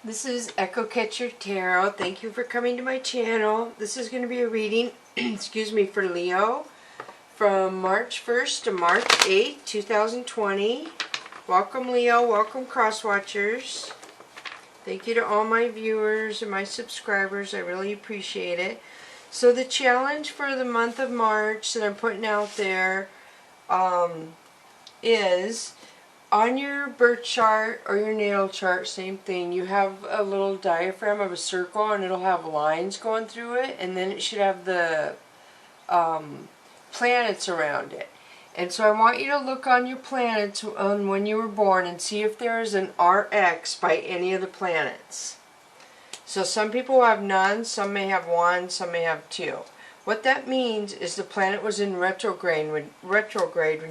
This is Echo Catcher Tarot. Thank you for coming to my channel. This is going to be a reading, excuse me, for Leo from March 1st to March 8th, 2020. Welcome Leo, welcome cross watchers. Thank you to all my viewers and my subscribers. I really appreciate it. So the challenge for the month of March that I'm putting out there is on your birth chart or your natal chart, same thing, you have a little diaphragm of a circle and it'll have lines going through it, and then it should have the planets around it. And so I want you to look on your planets on when you were born and see if there is an RX by any of the planets. So some people have none, some may have one, some may have two. What that means is the planet was in retrograde when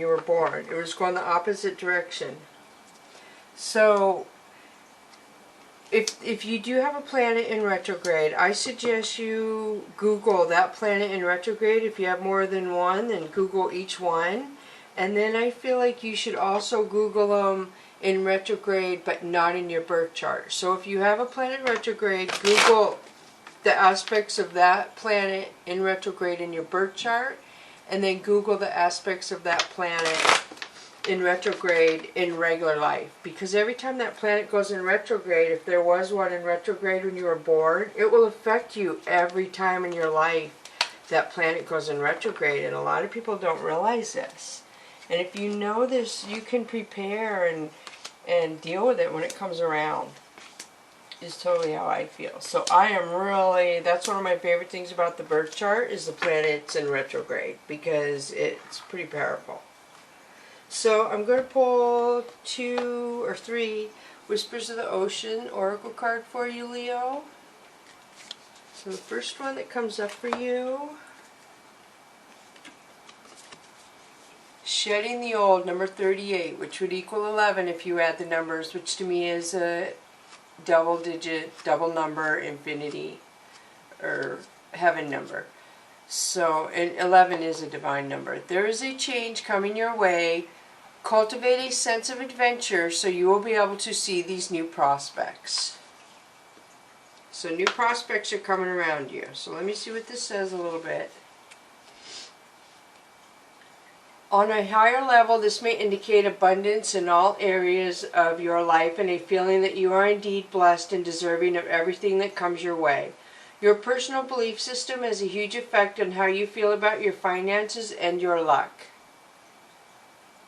you were born. It was going the opposite direction. So if you do have a planet in retrograde, I suggest you Google that planet in retrograde. If you have more than one, then Google each one. And then I feel like you should also Google them in retrograde, but not in your birth chart. So if you have a planet retrograde, Google the aspects of that planet in retrograde in your birth chart, and then Google the aspects of that planet in retrograde in regular life. Because every time that planet goes in retrograde, if there was one in retrograde when you were born, it will affect you every time in your life that planet goes in retrograde, and a lot of people don't realize this. And if you know this, you can prepare and deal with it when it comes around. Is totally how I feel. So I am really, that's one of my favorite things about the birth chart, is the planets in retrograde, because it's pretty powerful. So I'm going to pull 2 or 3 Whispers of the Ocean Oracle card for you, Leo. So the first one that comes up for you, Shedding the Old, number 38, which would equal 11 if you add the numbers, which to me is a double number, infinity, or heaven number. So, and 11 is a divine number. There is a change coming your way. Cultivate a sense of adventure so you will be able to see these new prospects. So new prospects are coming around you. So let me see what this says a little bit. On a higher level, this may indicate abundance in all areas of your life and a feeling that you are indeed blessed and deserving of everything that comes your way. Your personal belief system has a huge effect on how you feel about your finances and your luck.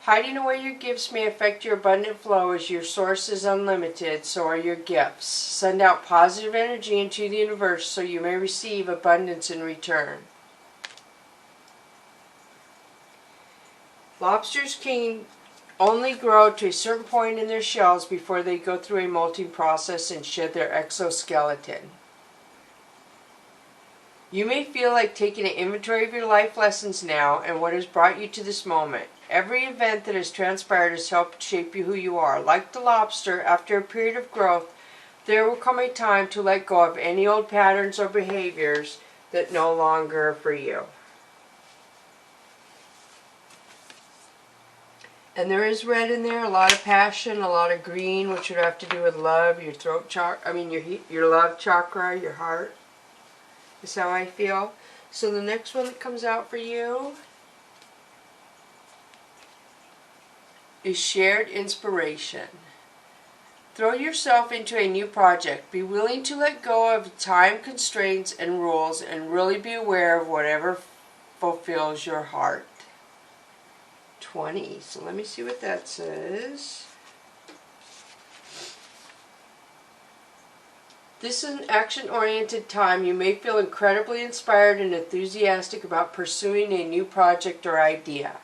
Hiding away your gifts may affect your abundant flow, as your source is unlimited, so are your gifts. Send out positive energy into the universe so you may receive abundance in return. Lobsters can only grow to a certain point in their shells before they go through a molting process and shed their exoskeleton. You may feel like taking an inventory of your life lessons now and what has brought you to this moment. Every event that has transpired has helped shape you who you are. Like the lobster, after a period of growth, there will come a time to let go of any old patterns or behaviors that no longer are for you. And there is red in there, a lot of passion, a lot of green, which would have to do with love, your throat chakra, your love chakra, your heart, is how I feel. So the next one that comes out for you is Shared Inspiration. Throw yourself into a new project. Be willing to let go of time constraints and rules, and really be aware of whatever fulfills your heart. 20. So let me see what that says. This is an action-oriented time. You may feel incredibly inspired and enthusiastic about pursuing a new project or idea.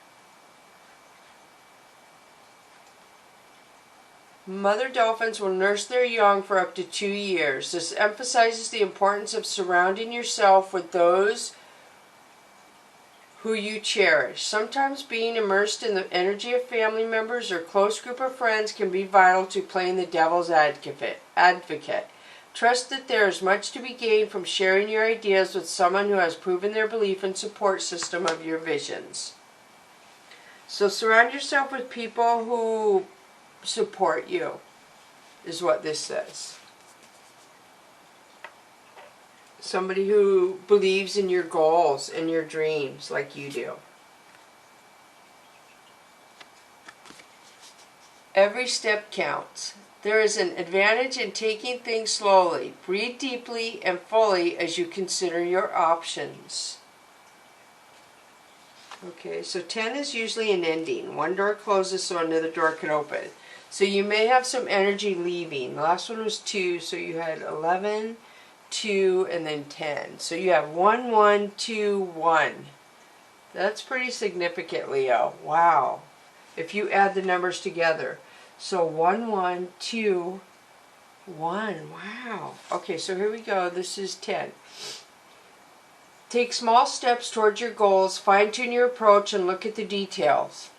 Mother dolphins will nurse their young for up to 2 years. This emphasizes the importance of surrounding yourself with those who you cherish. Sometimes being immersed in the energy of family members or close group of friends can be vital to playing the devil's advocate. Trust that there is much to be gained from sharing your ideas with someone who has proven their belief and support system of your visions. So surround yourself with people who support you, is what this says. Somebody who believes in your goals and your dreams like you do. Every step counts. There is an advantage in taking things slowly. Breathe deeply and fully as you consider your options. Okay, so 10 is usually an ending. One door closes so another door can open. So you may have some energy leaving. The last one was 2, so you had 11, 2, and then 10. So you have 1, 1, 2, 1. That's pretty significant, Leo. Wow. If you add the numbers together. So 1, 1, 2, 1. Wow. Okay, so here we go. This is 10. Take small steps towards your goals, fine-tune your approach, and look at the details.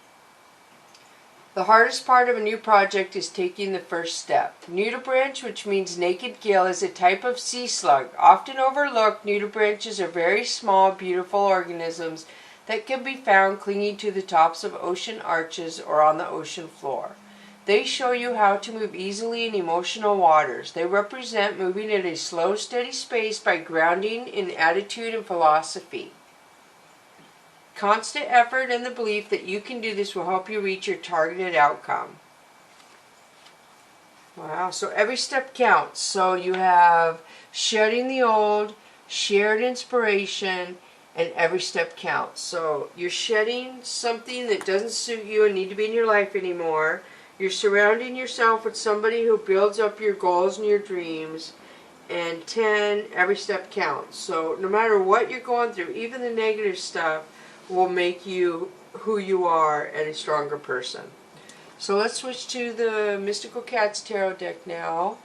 The hardest part of a new project is taking the first step. Nudibranch, which means naked gill, is a type of sea slug. Often overlooked, nudibranches are very small, beautiful organisms that can be found clinging to the tops of ocean arches or on the ocean floor. They show you how to move easily in emotional waters. They represent moving at a slow, steady pace by grounding in attitude and philosophy. Constant effort and the belief that you can do this will help you reach your targeted outcome. Wow, so every step counts. So you have shedding the old, shared inspiration, and every step counts. So you're shedding something that doesn't suit you and need to be in your life anymore. You're surrounding yourself with somebody who builds up your goals and your dreams. And 10, every step counts. So no matter what you're going through, even the negative stuff will make you who you are and a stronger person. So let's switch to the Mystical Cats Tarot deck now.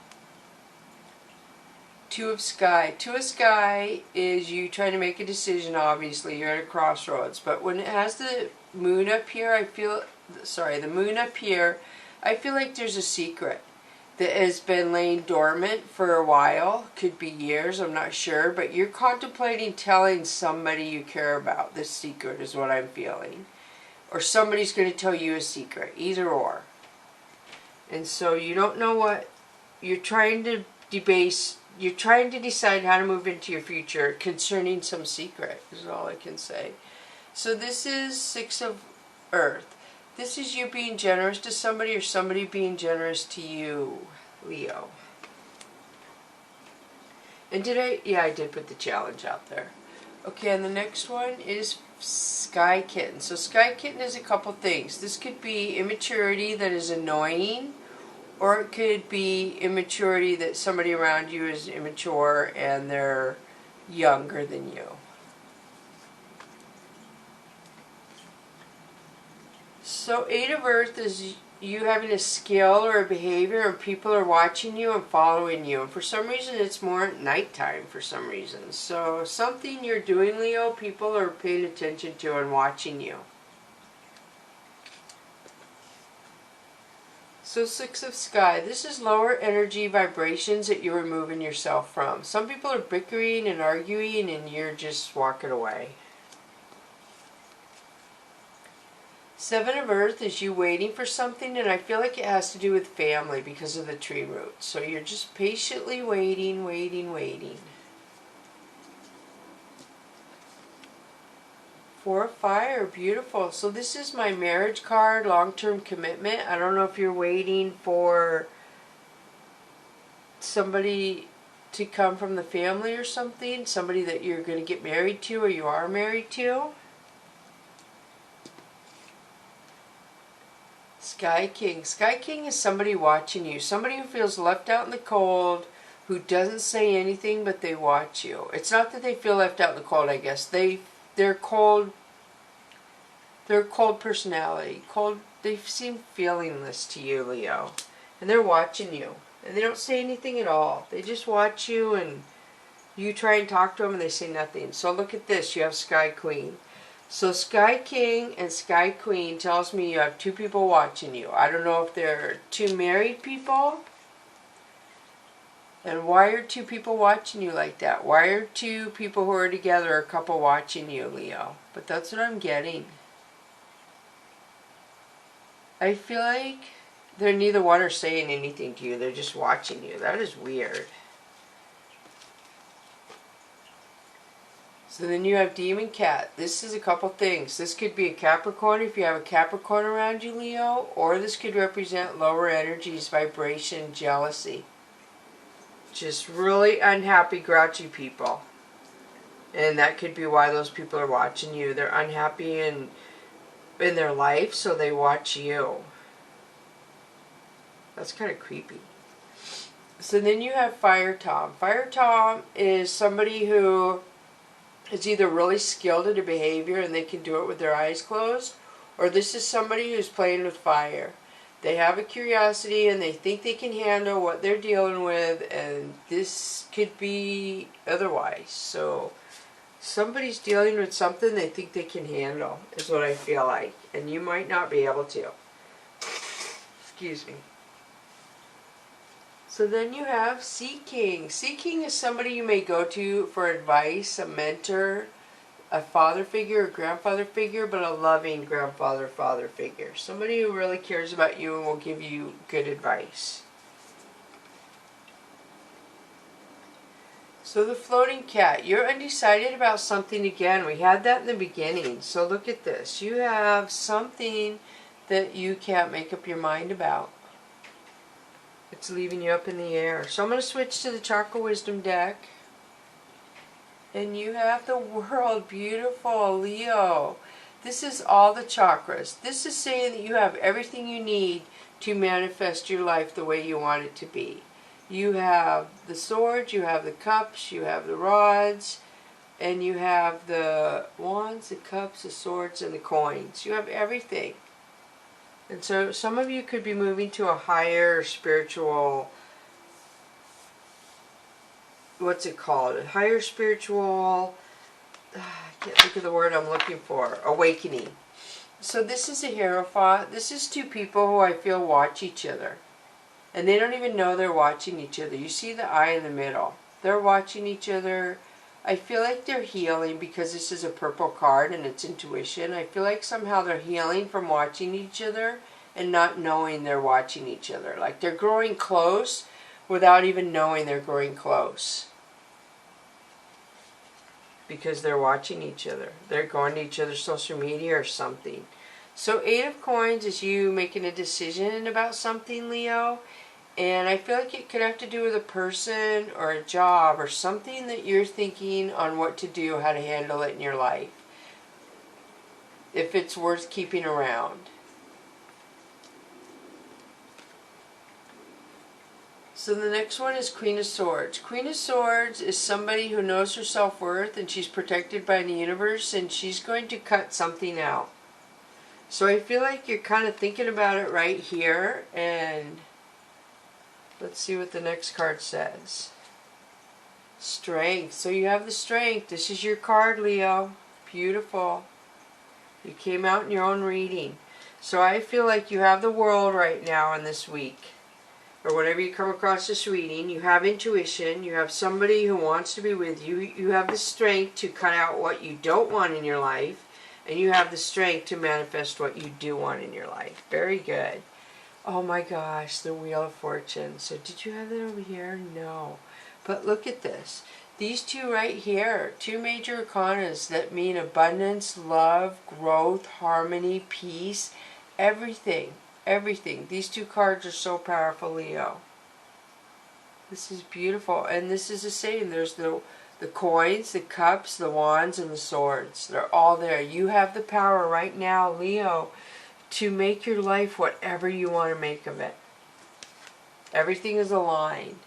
2 of Sky. 2 of Sky is you trying to make a decision, obviously. You're at a crossroads. But when it has the moon up here, the moon up here, I feel like there's a secret that has been laying dormant for a while. Could be years, I'm not sure. But you're contemplating telling somebody you care about this secret is what I'm feeling. Or somebody's going to tell you a secret. Either or. And so you don't know what you're trying to debase. You're trying to decide how to move into your future concerning some secret is all I can say. So this is 6 of Earth. This is you being generous to somebody or somebody being generous to you, Leo. And yeah, I did put the challenge out there. Okay, and the next one is Sky Kitten. So Sky Kitten is a couple things. This could be immaturity that is annoying, or it could be immaturity that somebody around you is immature and they're younger than you. So 8 of Earth is you having a skill or a behavior and people are watching you and following you. And for some reason it's more at nighttime for some reason. So something you're doing, Leo, people are paying attention to and watching you. So 6 of Sky. This is lower energy vibrations that you're removing yourself from. Some people are bickering and arguing and you're just walking away. 7 of Earth is you waiting for something, and I feel like it has to do with family because of the tree roots. So you're just patiently waiting, waiting, waiting. 4 of Fire, beautiful. So this is my marriage card, long-term commitment. I don't know if you're waiting for somebody to come from the family or something, somebody that you're going to get married to or you are married to. Sky King. Sky King is somebody watching you. Somebody who feels left out in the cold, who doesn't say anything, but they watch you. It's not that they feel left out in the cold, I guess. They're cold. They're a cold personality. Cold. They seem feelingless to you, Leo. And they're watching you. And they don't say anything at all. They just watch you and you try and talk to them and they say nothing. So look at this. You have Sky Queen. So Sky King and Sky Queen tells me you have 2 people watching you. I don't know if they're 2 married people. And why are 2 people watching you like that? Why are 2 people who are together a couple watching you, Leo? But that's what I'm getting. I feel like they're neither one are saying anything to you. They're just watching you. That is weird. So then you have Demon Cat. This is a couple things. This could be a Capricorn if you have a Capricorn around you, Leo, or this could represent lower energies, vibration, jealousy. Just really unhappy, grouchy people. And that could be why those people are watching you. They're unhappy in their life, so they watch you. That's kind of creepy. So then you have Fire Tom. Fire Tom is somebody who is either really skilled at a behavior and they can do it with their eyes closed, or this is somebody who's playing with fire. They have a curiosity and they think they can handle what they're dealing with, and this could be otherwise. So somebody's dealing with something they think they can handle, is what I feel like, and you might not be able to. Excuse me. So then you have Sea King. Sea King is somebody you may go to for advice, a mentor, a father figure, a grandfather figure, but a loving grandfather, father figure. Somebody who really cares about you and will give you good advice. So the Floating Cat. You're undecided about something again. We had that in the beginning. So look at this. You have something that you can't make up your mind about. It's leaving you up in the air. So I'm going to switch to the Chakra Wisdom deck. And you have the World. Beautiful, Leo. This is all the chakras. This is saying that you have everything you need to manifest your life the way you want it to be. You have the swords, you have the cups, you have the rods, and you have the wands, the cups, the swords, and the coins. You have everything. And so some of you could be moving to a higher spiritual, what's it called? A higher spiritual, I can't think of the word I'm looking for, awakening. So this is a Hierophant. This is two people who I feel watch each other. And they don't even know they're watching each other. You see the eye in the middle. They're watching each other. I feel like they're healing because this is a purple card and it's intuition. I feel like somehow they're healing from watching each other and not knowing they're watching each other. Like they're growing close without even knowing they're growing close. Because they're watching each other. They're going to each other's social media or something. So 8 of Coins is you making a decision about something, Leo. And I feel like it could have to do with a person or a job or something that you're thinking on what to do, how to handle it in your life. If it's worth keeping around. So the next one is Queen of Swords. Queen of Swords is somebody who knows her self-worth and she's protected by the universe and she's going to cut something out. So I feel like you're kind of thinking about it right here, and let's see what the next card says. Strength. So you have the Strength. This is your card, Leo. Beautiful. You came out in your own reading. So I feel like you have the World right now in this week. Or whenever you come across this reading, you have intuition. You have somebody who wants to be with you. You have the strength to cut out what you don't want in your life. And you have the strength to manifest what you do want in your life. Very good. Oh my gosh, the Wheel of Fortune. So did you have that over here? No. But look at this. These two right here, two major arcanas that mean abundance, love, growth, harmony, peace, everything. Everything. These two cards are so powerful, Leo. This is beautiful. And this is a saying. There's the coins, the cups, the wands, and the swords. They're all there. You have the power right now, Leo, to make your life whatever you want to make of it. Everything is aligned.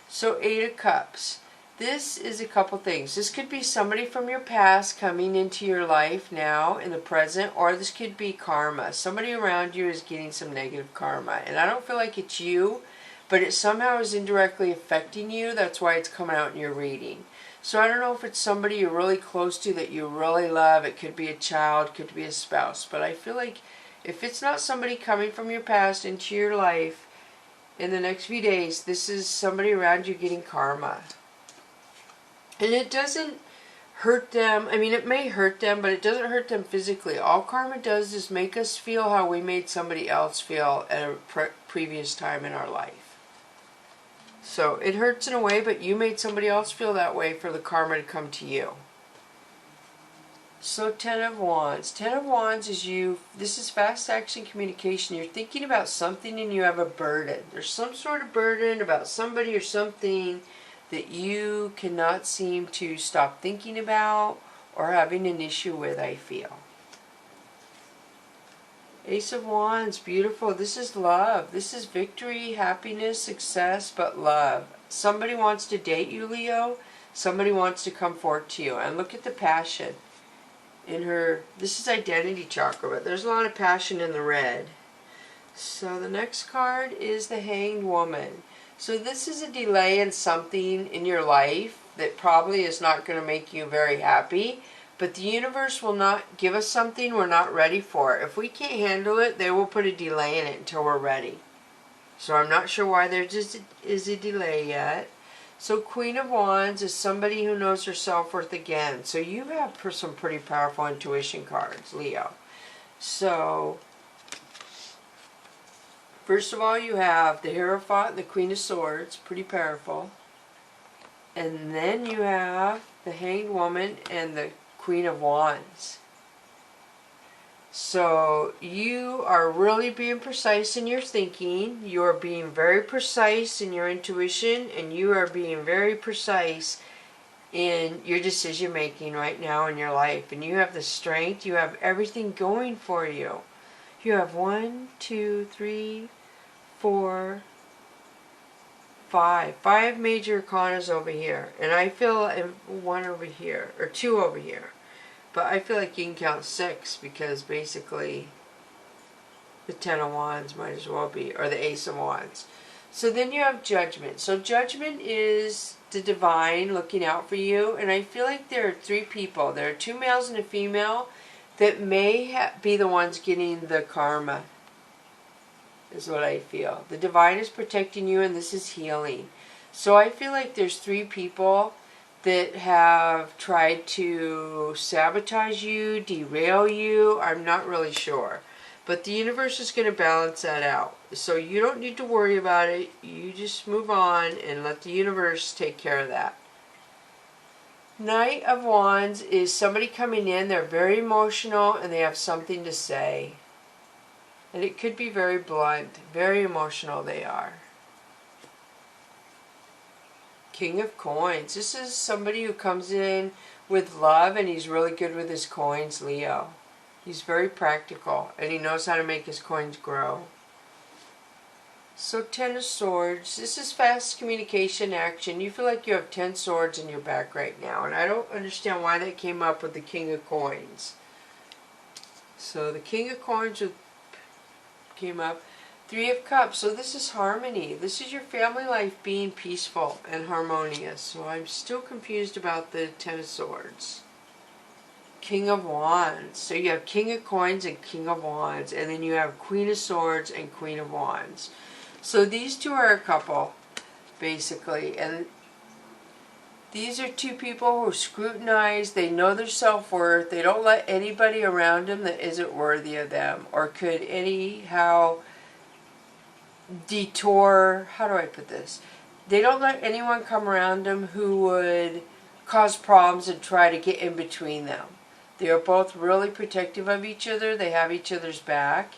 So 8 of Cups. This is a couple things. This could be somebody from your past coming into your life now in the present, or this could be karma. Somebody around you is getting some negative karma. And I don't feel like it's you, but it somehow is indirectly affecting you. That's why it's coming out in your reading. So I don't know if it's somebody you're really close to that you really love. It could be a child, could be a spouse. But I feel like if it's not somebody coming from your past into your life in the next few days, this is somebody around you getting karma. And it doesn't hurt them. I mean, it may hurt them, but it doesn't hurt them physically. All karma does is make us feel how we made somebody else feel at a previous time in our life. So it hurts in a way, but you made somebody else feel that way for the karma to come to you. So Ten of Wands. Ten of Wands is this is fast action communication. You're thinking about something and you have a burden. There's some sort of burden about somebody or something that you cannot seem to stop thinking about or having an issue with, I feel. Ace of Wands, beautiful. This is love. This is victory, happiness, success, but love. Somebody wants to date you, Leo. Somebody wants to come forward to you. And look at the passion in her. This is identity chakra, but there's a lot of passion in the red. So the next card is the Hanged Woman. So this is a delay in something in your life that probably is not going to make you very happy. But the universe will not give us something we're not ready for. If we can't handle it, they will put a delay in it until we're ready. So I'm not sure why there just is a delay yet. So Queen of Wands is somebody who knows her self-worth again. So you have some pretty powerful intuition cards, Leo. So first of all, you have the Hierophant and the Queen of Swords, pretty powerful. And then you have the Hanged Woman and the Queen of Wands. So you are really being precise in your thinking. You are being very precise in your intuition, and you are being very precise in your decision making right now in your life. And you have the strength. You have everything going for you. You have 1, 2, 3, 4, 5 major arcanas over here, and I feel one over here, or 2 over here, but I feel like you can count 6 because basically the Ten of Wands might as well be, or the Ace of Wands. So then you have Judgment. So Judgment is the divine looking out for you, and I feel like there are 3 people. There are 2 males and a female that may be the ones getting the karma, is what I feel. The divine is protecting you, and this is healing. So I feel like there's 3 people that have tried to sabotage you, derail you. I'm not really sure. But the universe is going to balance that out. So you don't need to worry about it. You just move on and let the universe take care of that. Knight of Wands is somebody coming in. They're very emotional and they have something to say. And it could be very blunt, very emotional they are. King of Coins. This is somebody who comes in with love and he's really good with his coins, Leo. He's very practical and he knows how to make his coins grow. So 10 of Swords. This is fast communication action. You feel like you have 10 swords in your back right now. And I don't understand why that came up with the King of Coins. So the King of Coins came up. 3 of Cups. So this is harmony. This is your family life being peaceful and harmonious. So I'm still confused about the 10 of Swords. King of Wands. So you have King of Coins and King of Wands. And then you have Queen of Swords and Queen of Wands. So these 2 are a couple, basically. And these are 2 people who scrutinize. They know their self-worth. They don't let anybody around them that isn't worthy of them or could anyhow detour. How do I put this? They don't let anyone come around them who would cause problems and try to get in between them. They are both really protective of each other. They have each other's back.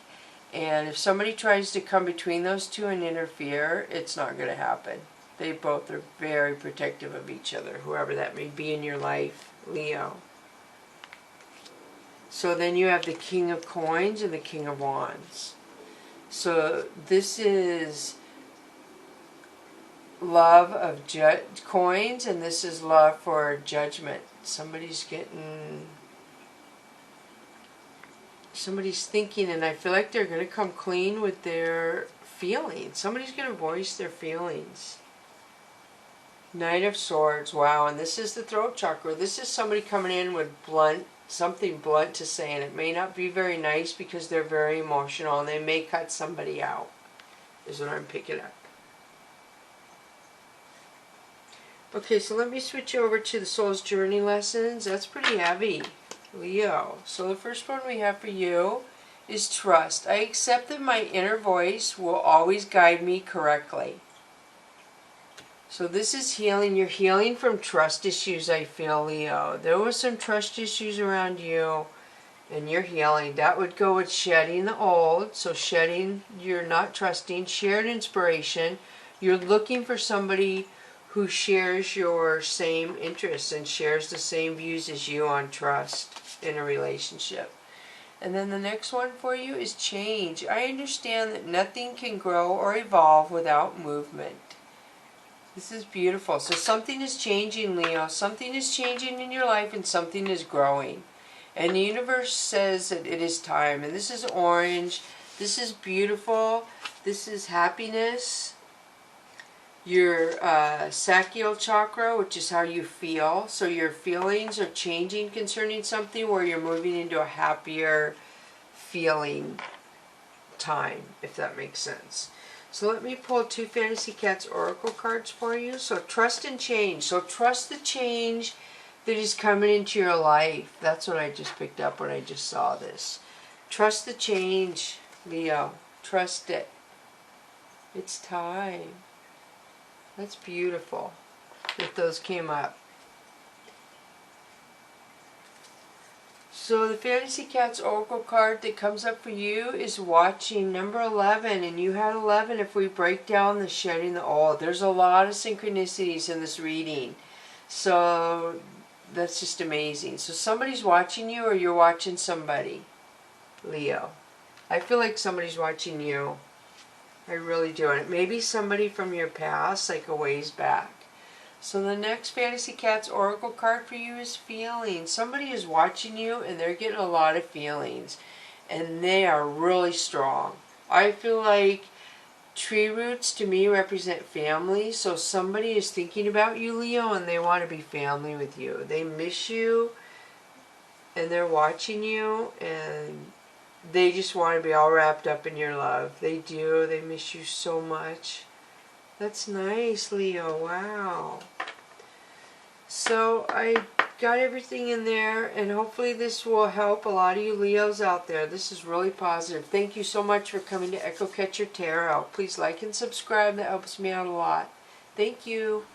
And if somebody tries to come between those 2 and interfere, it's not going to happen. They both are very protective of each other, whoever that may be in your life, Leo. So then you have the King of Coins and the King of Wands. So this is love of coins, and this is love for judgment. Somebody's thinking, and I feel like they're going to come clean with their feelings. Somebody's going to voice their feelings. Knight of Swords. Wow, and this is the throat chakra. This is somebody coming in with something blunt to say, and it may not be very nice because they're very emotional and they may cut somebody out, is what I'm picking up. Okay, so let me switch over to the Soul's Journey lessons. That's pretty heavy, Leo. So the first one we have for you is trust. I accept that my inner voice will always guide me correctly. So this is healing. You're healing from trust issues, I feel, Leo. There was some trust issues around you, and you're healing. That would go with shedding the old. So shedding, you're not trusting. Shared inspiration. You're looking for somebody who shares your same interests and shares the same views as you on trust in a relationship. And then the next one for you is change. I understand that nothing can grow or evolve without movement. This is beautiful. So something is changing, Leo. Something is changing in your life and something is growing. And the universe says that it is time. And this is orange. This is beautiful. This is happiness. Your sacral chakra, which is how you feel. So your feelings are changing concerning something where you're moving into a happier feeling time, if that makes sense. So let me pull 2 Fantasy Cats Oracle cards for you. So trust and change. So trust the change that is coming into your life. That's what I just picked up when I just saw this. Trust the change, Leo. Trust it. It's time. That's beautiful that those came up. So the Fantasy Cats Oracle card that comes up for you is watching number 11, and you had 11 if we break down the shedding the old. There's a lot of synchronicities in this reading. So that's just amazing. So somebody's watching you or you're watching somebody, Leo. I feel like somebody's watching you. I really do. And it may be somebody from your past, like a ways back. So the next Fantasy Cats Oracle card for you is feelings. Somebody is watching you and they're getting a lot of feelings. And they are really strong. I feel like tree roots to me represent family. So somebody is thinking about you, Leo, and they want to be family with you. They miss you and they're watching you and they just want to be all wrapped up in your love. They do. They miss you so much. That's nice, Leo. Wow. So I got everything in there, and hopefully this will help a lot of you Leos out there. This is really positive. Thank you so much for coming to Echo Catcher Tarot. Please like and subscribe. That helps me out a lot. Thank you.